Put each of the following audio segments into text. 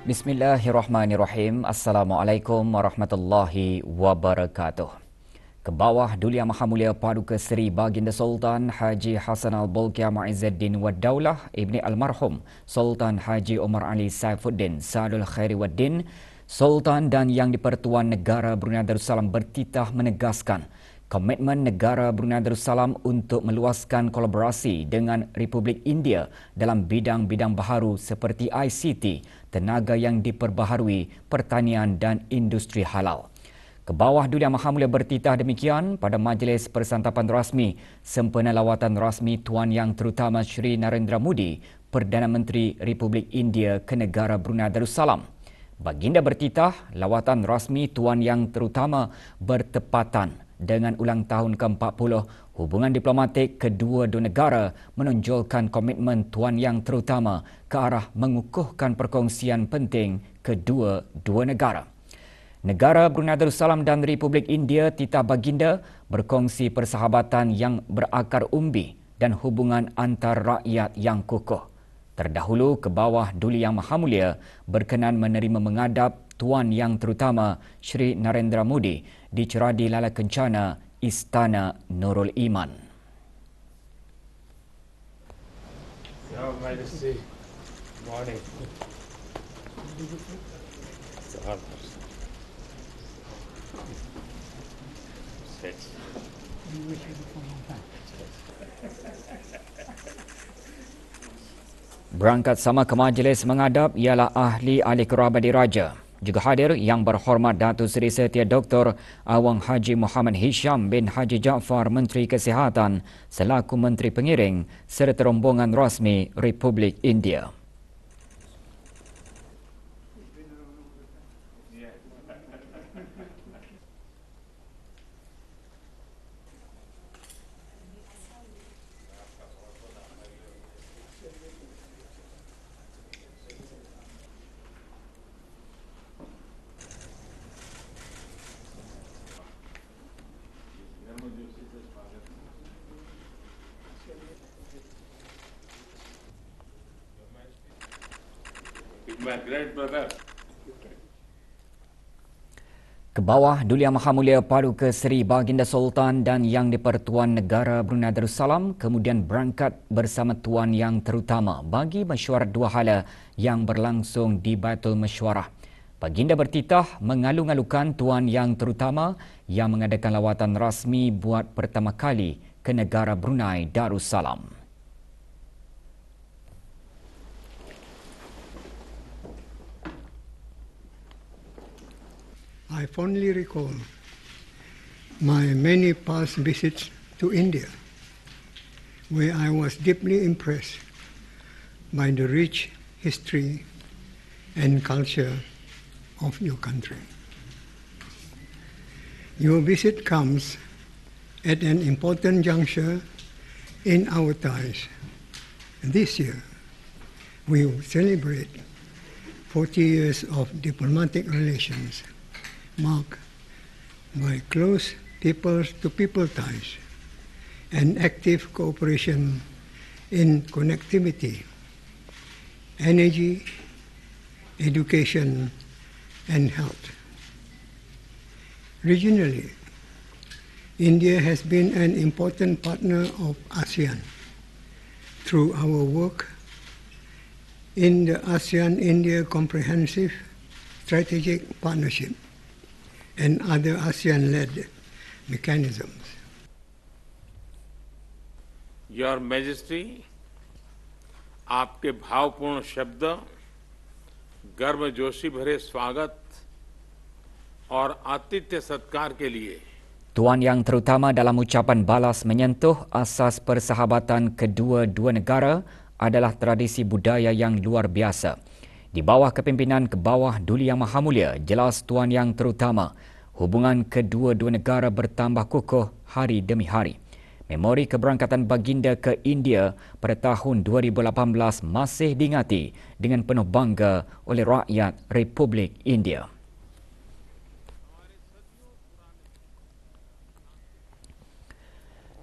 Bismillahirrahmanirrahim. Assalamualaikum warahmatullahi wabarakatuh. Ke bawah Duli Yang Maha Mulia Paduka Seri Baginda Sultan Haji Hassan Al-Bolkiah Muizzuddin Wad Daulah Ibni Almarhum Sultan Haji Omar Ali Saifuddin Saadul Khairi Waddin, Sultan dan Yang di-Pertuan Negara Brunei Darussalam bertitah menegaskan komitmen negara Brunei Darussalam untuk meluaskan kolaborasi dengan Republik India dalam bidang-bidang baharu seperti ICT, tenaga yang diperbaharui, pertanian dan industri halal. Ke bawah Duli Yang Maha Mulia bertitah demikian pada majlis persantapan rasmi sempena lawatan rasmi Tuan Yang Terutama Shri Narendra Modi, Perdana Menteri Republik India ke negara Brunei Darussalam. Baginda bertitah lawatan rasmi Tuan Yang Terutama bertepatan dengan ulang tahun ke-40 hubungan diplomatik kedua-dua negara, menonjolkan komitmen Tuan Yang Terutama ke arah mengukuhkan perkongsian penting kedua-dua negara. Negara Brunei Darussalam dan Republik India titah baginda berkongsi persahabatan yang berakar umbi dan hubungan antar rakyat yang kukuh. Terdahulu ke bawah Duli Yang Maha Mulia berkenan menerima mengadap Tuan Yang Terutama Shri Narendra Modi di Ceradi Lala Kencana Istana Nurul Iman. Your Majesty, morning. Berangkat sama ke majlis mengadap ialah ahli-ahli kerabat diraja. Juga hadir Yang Berhormat Datuk Seri Setia Dr. Awang Haji Muhammad Hisham bin Haji Jaafar Menteri Kesihatan selaku Menteri Pengiring serta rombongan rasmi Republik India. My great brother. Ke bawah Duli Yang Maha Mulia Paduka Seri Baginda Sultan dan Yang di-Pertuan Negara Brunei Darussalam kemudian berangkat bersama Tuan Yang Terutama bagi mesyuarat dua hala yang berlangsung di Baitul Mesyuarah. Baginda bertitah mengalu-ngalukan Tuan Yang Terutama yang mengadakan lawatan rasmi buat pertama kali ke negara Brunei Darussalam. I fondly recall my many past visits to India, where I was deeply impressed by the rich history and culture of your country. Your visit comes at an important juncture in our ties. This year, we will celebrate 40 years of diplomatic relations marked by close people-to-people ties and active cooperation in connectivity, energy, education, and health. Regionally, India has been an important partner of ASEAN through our work in the ASEAN-India Comprehensive Strategic Partnership and other ASEAN-led mechanisms. Your Majesty, आपके भावपूर्ण शब्द, गर्मजोशी भरे स्वागत और आतिथ्य सत्कार के लिए Tuan Yang Terutama dalam ucapan balas menyentuh asas persahabatan kedua-dua negara adalah tradisi budaya yang luar biasa. Di bawah kepimpinan ke bawah Duli Yang Maha Mulia, jelas Tuan Yang Terutama, hubungan kedua-dua negara bertambah kukuh hari demi hari. Memori keberangkatan baginda ke India pada tahun 2018 masih diingati dengan penuh bangga oleh rakyat Republik India.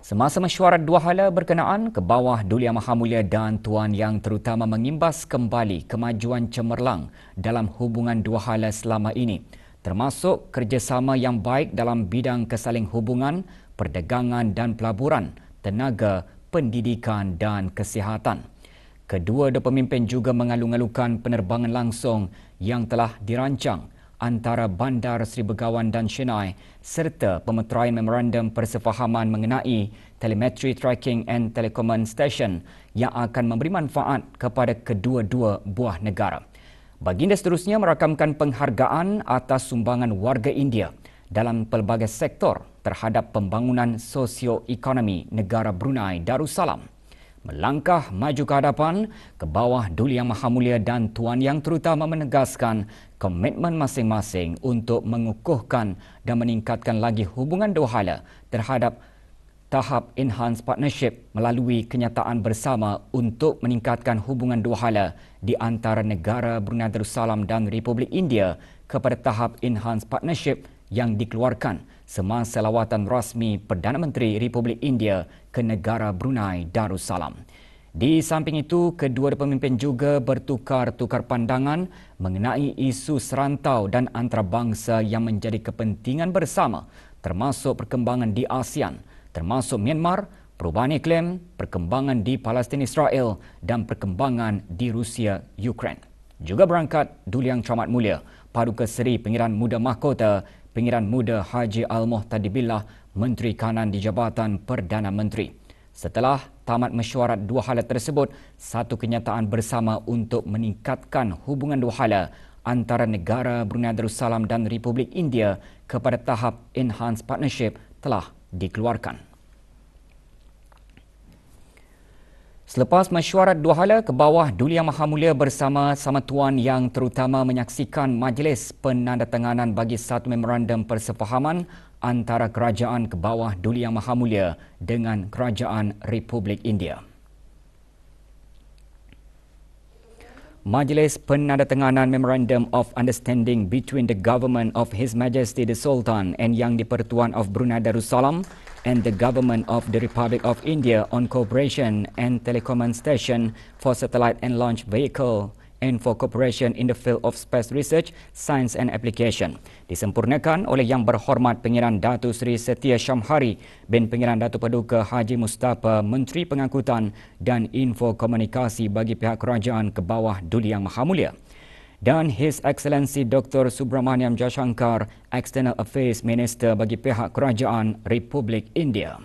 Semasa mesyuarat dua hala berkenaan, ke bawah Duli Yang Maha Mulia dan Tuan Yang terutama mengimbas kembali kemajuan cemerlang dalam hubungan dua hala selama ini, termasuk kerjasama yang baik dalam bidang kesaling hubungan, perdagangan dan pelaburan, tenaga, pendidikan dan kesihatan. Kedua-dua pemimpin juga mengalu-alukan penerbangan langsung yang telah dirancang antara Bandar Seri Begawan dan Chennai serta pemeteraian memorandum persefahaman mengenai telemetry tracking and telecommand station yang akan memberi manfaat kepada kedua-dua buah negara. Baginda seterusnya merakamkan penghargaan atas sumbangan warga India dalam pelbagai sektor terhadap pembangunan sosioekonomi negara Brunei Darussalam. Melangkah maju ke hadapan, ke bawah Duli Yang Maha Mulia dan Tuan Yang terutama menegaskan komitmen masing-masing untuk mengukuhkan dan meningkatkan lagi hubungan dua hala terhadap tahap Enhanced Partnership melalui kenyataan bersama untuk meningkatkan hubungan dua hala di antara negara Brunei Darussalam dan Republik India kepada tahap Enhanced Partnership yang dikeluarkan semasa lawatan rasmi Perdana Menteri Republik India ke negara Brunei Darussalam. Di samping itu, kedua pemimpin juga bertukar-tukar pandangan mengenai isu serantau dan antarabangsa yang menjadi kepentingan bersama, termasuk perkembangan di ASEAN, termasuk Myanmar, perubahan iklim, perkembangan di Palestin Israel dan perkembangan di Rusia Ukraine. Juga berangkat Duli Yang Teramat Mulia Paduka Seri Pengiran Muda Mahkota Pengiran Muda Haji Al-Muhtadi Billah, Menteri Kanan di Jabatan Perdana Menteri. Setelah tamat mesyuarat dua hala tersebut, satu kenyataan bersama untuk meningkatkan hubungan dua hala antara negara Brunei Darussalam dan Republik India kepada tahap Enhanced Partnership telah dikeluarkan. Selepas mesyuarat dua hala, ke bawah Duli Yang Maha Mulia bersama-sama Tuan Yang terutama menyaksikan majlis penandatanganan bagi satu memorandum persefahaman antara kerajaan ke bawah Duli Yang Maha Mulia dengan kerajaan Republik India. Majlis penandatanganan Memorandum of Understanding between the Government of His Majesty the Sultan and Yang di-Pertuan of Brunei Darussalam and the Government of the Republic of India on cooperation and telecommunication station for satellite and launch vehicle and for cooperation in the field of space research, science and application disempurnakan oleh Yang Berhormat Pengiran Datuk Seri Setia Shamhari bin Pengiran Datuk Paduka Haji Mustafa, Menteri Pengangkutan dan Info Komunikasi bagi pihak kerajaan ke bawah Duli Yang Maha Mulia, dan His Excellency Dr. Subramaniam Jaishankar, External Affairs Minister bagi pihak kerajaan Republik India.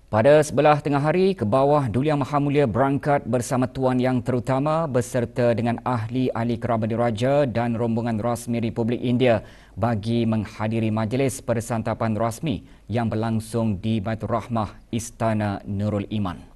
Pada sebelah tengah hari, ke bawah Duli Yang Maha Mulia berangkat bersama Tuan Yang terutama beserta dengan ahli-ahli kerabat diraja dan rombongan rasmi Republik India bagi menghadiri majlis persantapan rasmi yang berlangsung di Baitur Rahmah Istana Nurul Iman.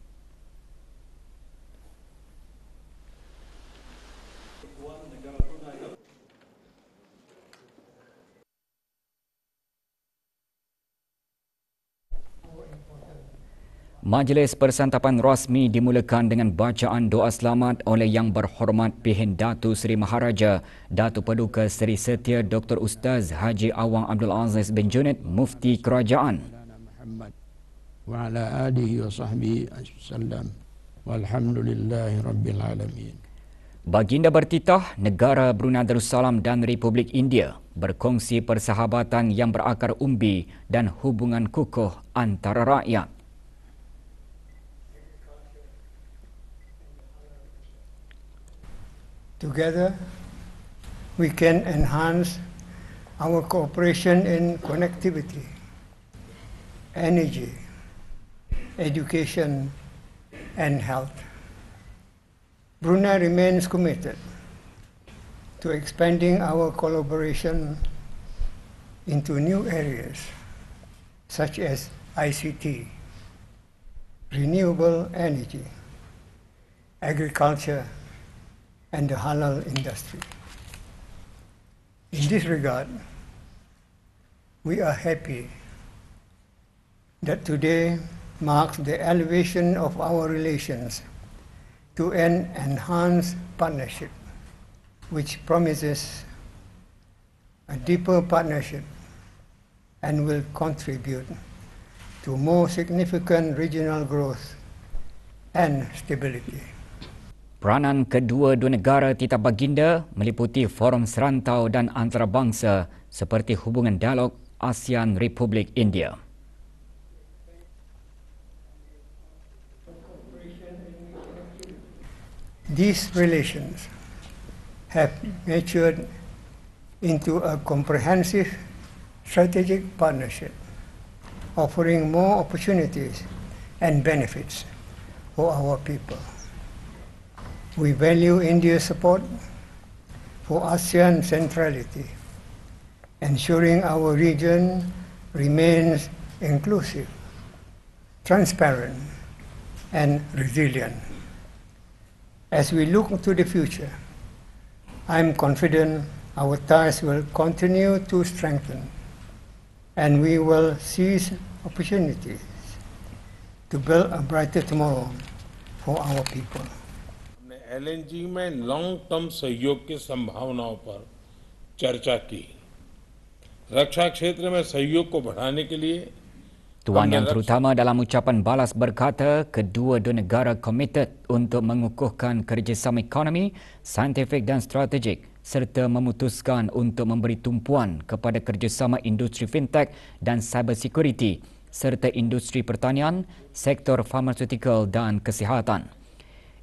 Majlis persantapan rasmi dimulakan dengan bacaan doa selamat oleh Yang Berhormat Pihin Datu Seri Maharaja Datuk Paduka Seri Setia Dr. Ustaz Haji Awang Abdul Aziz bin Junid, Mufti Kerajaan. Wa ala alihi wa sahbihi wasallam. Walhamdulillahi rabbil alamin. Baginda bertitah, negara Brunei Darussalam dan Republik India berkongsi persahabatan yang berakar umbi dan hubungan kukuh antara rakyat. Together, we can enhance our cooperation in connectivity, energy, education, and health. Brunei remains committed to expanding our collaboration into new areas such as ICT, renewable energy, agriculture, and the halal industry. In this regard, we are happy that today marks the elevation of our relations to an enhanced partnership, which promises a deeper partnership and will contribute to more significant regional growth and stability. Peranan kedua-dua negara titah baginda meliputi forum serantau dan antarabangsa seperti hubungan dialog ASEAN Republik India. These relations have matured into a comprehensive strategic partnership, offering more opportunities and benefits for our people. We value India's support for ASEAN centrality, ensuring our region remains inclusive, transparent, and resilient. As we look to the future, I'm confident our ties will continue to strengthen, and we will seize opportunities to build a brighter tomorrow for our people. LNG में long term सहयोग की संभावनाओं पर चर्चा की। रक्षा क्षेत्र में सहयोग को बढ़ाने के लिए Tuan Yang Terutama dalam ucapan balas berkata kedua-dua negara komited untuk mengukuhkan kerjasama ekonomi, saintifik dan strategik serta memutuskan untuk memberi tumpuan kepada kerjasama industri fintech dan cyber security serta industri pertanian, sektor farmaceutical dan kesihatan.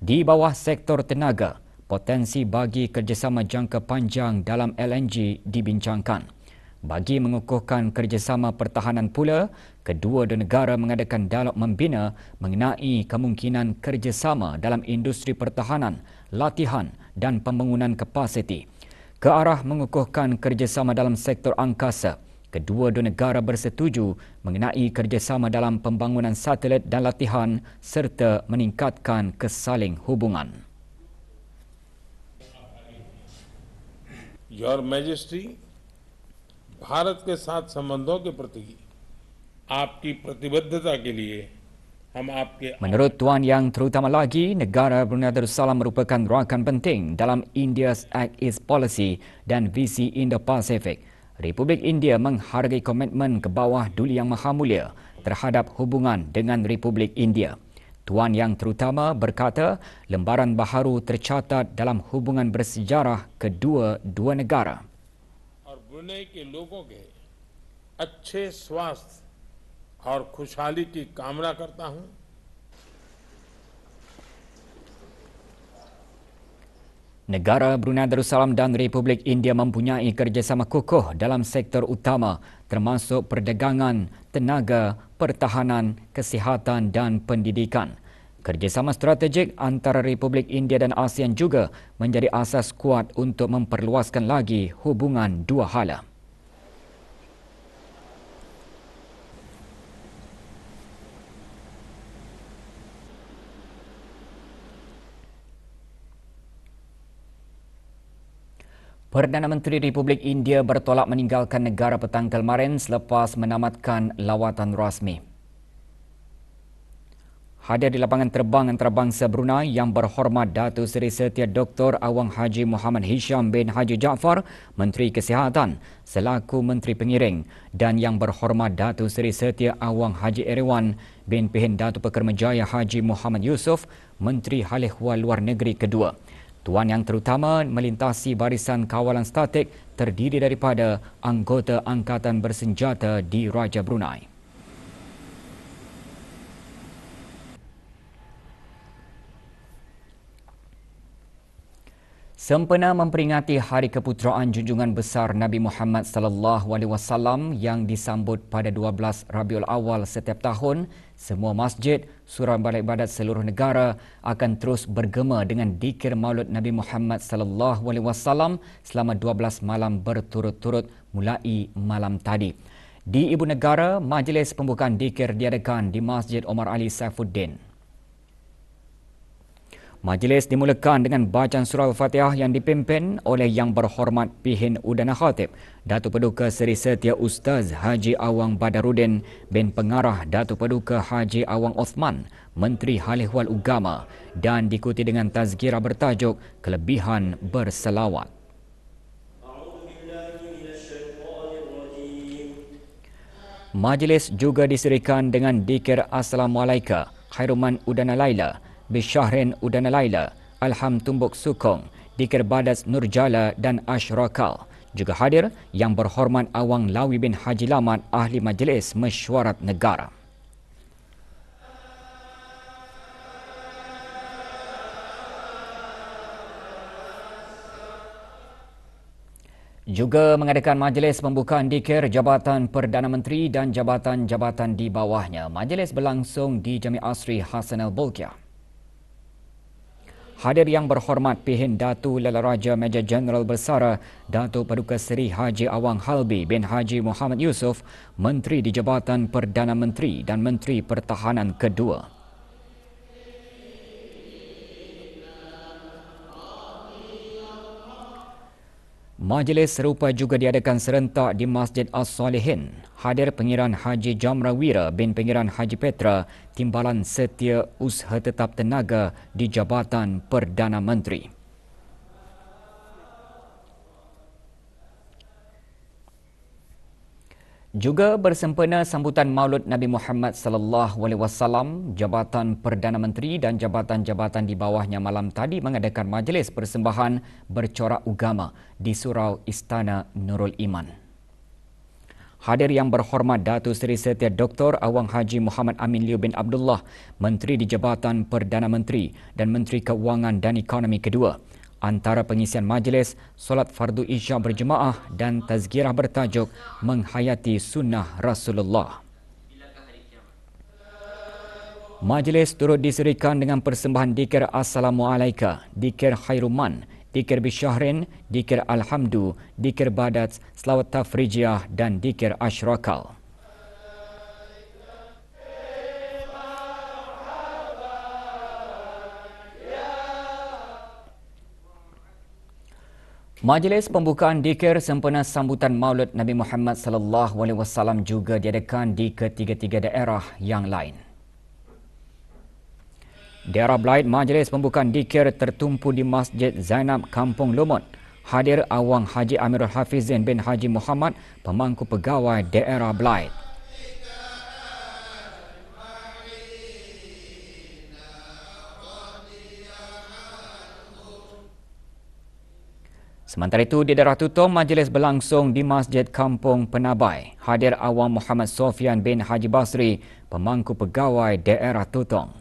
Di bawah sektor tenaga, potensi bagi kerjasama jangka panjang dalam LNG dibincangkan. Bagi mengukuhkan kerjasama pertahanan pula, kedua-dua negara mengadakan dialog membina mengenai kemungkinan kerjasama dalam industri pertahanan, latihan dan pembangunan kapasiti. Ke arah mengukuhkan kerjasama dalam sektor angkasa, kedua-dua negara bersetuju mengenai kerjasama dalam pembangunan satelit dan latihan serta meningkatkan kesaling hubungan. Your Majesty, Bharat के साथ संबंधों के प्रति आपकी प्रतिबद्धता के लिए हम आपके Menurut Tuan Yang Terutama lagi, negara Brunei Darussalam merupakan rakan penting dalam India's Act East Policy dan visi Indo-Pasifik. Republik India menghargai komitmen ke bawah Duli Yang Maha Mulia terhadap hubungan dengan Republik India. Tuan Yang Terutama berkata, lembaran baharu tercatat dalam hubungan bersejarah kedua-dua negara. Brunei के लोगों के अच्छे स्वास्थ्य और खुशहाली की कामना करता हूं। Negara Brunei Darussalam dan Republik India mempunyai kerjasama kukuh dalam sektor utama termasuk perdagangan, tenaga, pertahanan, kesihatan dan pendidikan. Kerjasama strategik antara Republik India dan ASEAN juga menjadi asas kuat untuk memperluaskan lagi hubungan dua hala. Perdana Menteri Republik India bertolak meninggalkan negara petang kemarin selepas menamatkan lawatan rasmi. Hadir di lapangan terbang antarabangsa Brunei Yang Berhormat Datuk Seri Setia Dr. Awang Haji Muhammad Hisham bin Haji Jaafar, Menteri Kesihatan selaku Menteri Pengiring, dan Yang Berhormat Datuk Seri Setia Awang Haji Erawan bin Pehin Datuk Pekermajaya Haji Muhammad Yusof, Menteri Hal Ehwal Luar Negeri kedua. Tuan Yang Terutama melintasi barisan kawalan statik terdiri daripada anggota Angkatan Bersenjata di Raja Brunei. Sempena memperingati Hari Keputeraan Junjungan Besar Nabi Muhammad sallallahu alaihi wasallam yang disambut pada 12 Rabiul Awal setiap tahun, semua masjid, surau balai ibadat seluruh negara akan terus bergema dengan dikir Maulud Nabi Muhammad sallallahu alaihi wasallam selama 12 malam berturut-turut mulai malam tadi. Di ibu negara, majlis pembukaan dikir diadakan di Masjid Omar Ali Saifuddin. Majlis dimulakan dengan bacaan surah Al-Fatihah yang dipimpin oleh Yang Berhormat Pihin Udana Khatib, Datuk Paduka Seri Setia Ustaz Haji Awang Badarudin bin Pengarah Datuk Paduka Haji Awang Osman, Menteri Halihwal Ugama, dan diikuti dengan tazkirah bertajuk Kelebihan Berselawat. Majlis juga diserikan dengan dikir Assalamualaikum, Khairuman Udana Laila, Bisyahrin Udana Laila, Alham Tumbuk Sukong, Dikir Badas Nurjala dan Ashrakal. Juga hadir Yang Berhormat Awang Lawi bin Haji Lamat, Ahli Majlis Mesyuarat Negara. Juga mengadakan majlis pembukaan dikir Jabatan Perdana Menteri dan jabatan-jabatan di bawahnya. Majlis berlangsung di Jami Asri Hassan Al-Bolkiah. Hadir Yang Berhormat Pihin Datu Lala Raja Major Jeneral Bersara Datuk Paduka Seri Haji Awang Halbi bin Haji Muhammad Yusof, Menteri di Jabatan Perdana Menteri dan Menteri Pertahanan kedua. Majlis serupa juga diadakan serentak di Masjid As-Salihin. Hadir Pengiran Haji Jamrawira bin Pengiran Haji Petra, Timbalan Setia Usaha Tetap Tenaga di Jabatan Perdana Menteri. Juga bersempena sambutan Maulud Nabi Muhammad sallallahu alaihi wasallam, Jabatan Perdana Menteri dan jabatan-jabatan di bawahnya malam tadi mengadakan majlis persembahan bercorak agama di Surau Istana Nurul Iman. Hadir Yang Berhormat Datuk Seri Setia Dr. Awang Haji Muhammad Amin Liu bin Abdullah, Menteri di Jabatan Perdana Menteri dan Menteri Keuangan dan Ekonomi kedua. Antara pengisian majlis, solat fardu isya berjemaah dan tazkirah bertajuk Menghayati Sunnah Rasulullah. Majlis turut diserikan dengan persembahan dikir Assalamualaikum, dikir Khairuman, dikir Bisyahrin, dikir Alhamdu, dikir Badat, selawat Tafrijiyah dan dikir Ashrakal. Majlis pembukaan dikir sempena sambutan Maulud Nabi Muhammad sallallahu alaihi wasallam juga diadakan di ketiga-tiga daerah yang lain. Daerah Belait, majlis pembukaan dikir tertumpu di Masjid Zainab, Kampung Lumut. Hadir Awang Haji Amirul Hafizin bin Haji Muhammad, Pemangku Pegawai Daerah Belait. Sementara itu, di daerah Tutom, majlis berlangsung di Masjid Kampung Penabai. Hadir Awang Muhammad Sofian bin Haji Basri, Pemangku Pegawai Daerah Tutom.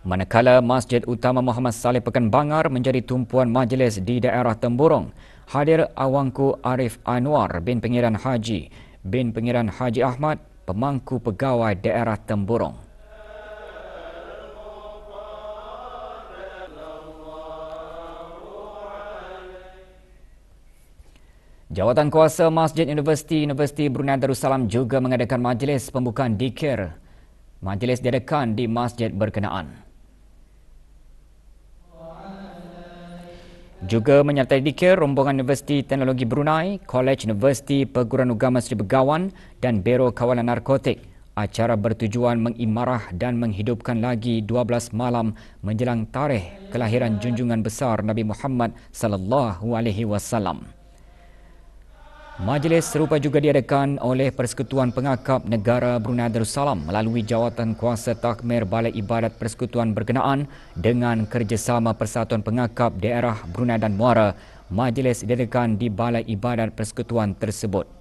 Manakala Masjid Utama Muhammad Saleh Pekan Bangar menjadi tumpuan majlis di daerah Temburong. Hadir Awangku Arif Anwar bin Pengiran Haji bin Pengiran Haji Ahmad, Pemangku Pegawai Daerah Temburong. Jawatan Kuasa Masjid Universiti Brunei Darussalam juga mengadakan majlis pembukaan dikir. Majlis diadakan di masjid berkenaan. Juga menyertai dikir rombongan Universiti Teknologi Brunei, Kolej Universiti Perguruan Agama Seri Begawan dan Biro Kawalan Narkotik. Acara bertujuan mengimarah dan menghidupkan lagi 12 malam menjelang tarikh kelahiran junjungan besar Nabi Muhammad sallallahu alaihi wasallam. Majlis serupa juga diadakan oleh Persekutuan Pengakap Negara Brunei Darussalam melalui Jawatan Kuasa Takmir Balai Ibadat Persekutuan berkenaan dengan kerjasama Persatuan Pengakap Daerah Brunei dan Muara. Majlis diadakan di Balai Ibadat Persekutuan tersebut.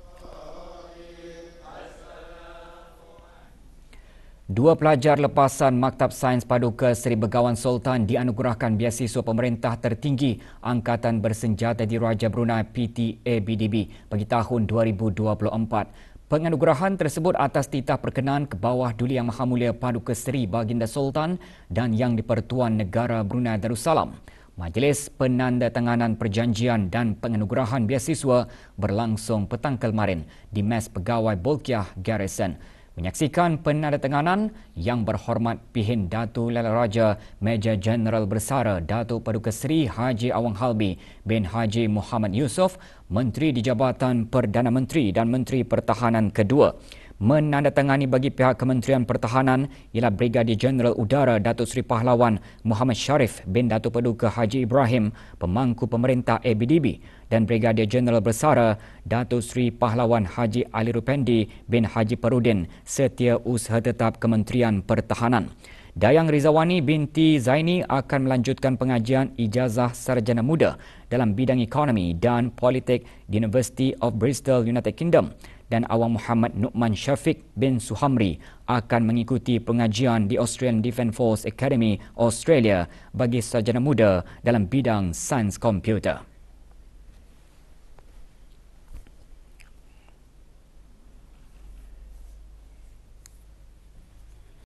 Dua pelajar lepasan Maktab Sains Paduka Seri Begawan Sultan dianugerahkan beasiswa pemerintah tertinggi Angkatan Bersenjata Diraja Brunei PTABDB bagi tahun 2024. Penganugerahan tersebut atas titah perkenaan ke bawah Duli Yang Maha Mulia Paduka Seri Baginda Sultan dan Yang di-Pertuan Negara Brunei Darussalam. Majlis penandatanganan perjanjian dan penganugerahan beasiswa berlangsung petang kemarin di Mes Pegawai Bolkiah Garrison. Menyaksikan penandatanganan Yang Berhormat Pihin Datuk Lala Raja Major Jeneral Bersara Datuk Paduka Seri Haji Awang Halbi bin Haji Muhammad Yusof, Menteri di Jabatan Perdana Menteri dan Menteri Pertahanan kedua. Menandatangani bagi pihak Kementerian Pertahanan ialah Brigadier Jeneral Udara Datuk Seri Pahlawan Muhammad Sharif bin Datuk Paduka Haji Ibrahim, Pemangku Pemerintah ABDB, dan Brigadier Jeneral Bersara Datuk Seri Pahlawan Haji Ali Rupendi bin Haji Parudin, Setiausaha Tetap Kementerian Pertahanan. Dayang Rizawani binti Zaini akan melanjutkan pengajian ijazah sarjana muda dalam bidang ekonomi dan politik di University of Bristol, United Kingdom, dan Awang Muhammad Nu'man Syafiq bin Suhamri akan mengikuti pengajian di Australian Defence Force Academy, Australia bagi sarjana muda dalam bidang sains komputer.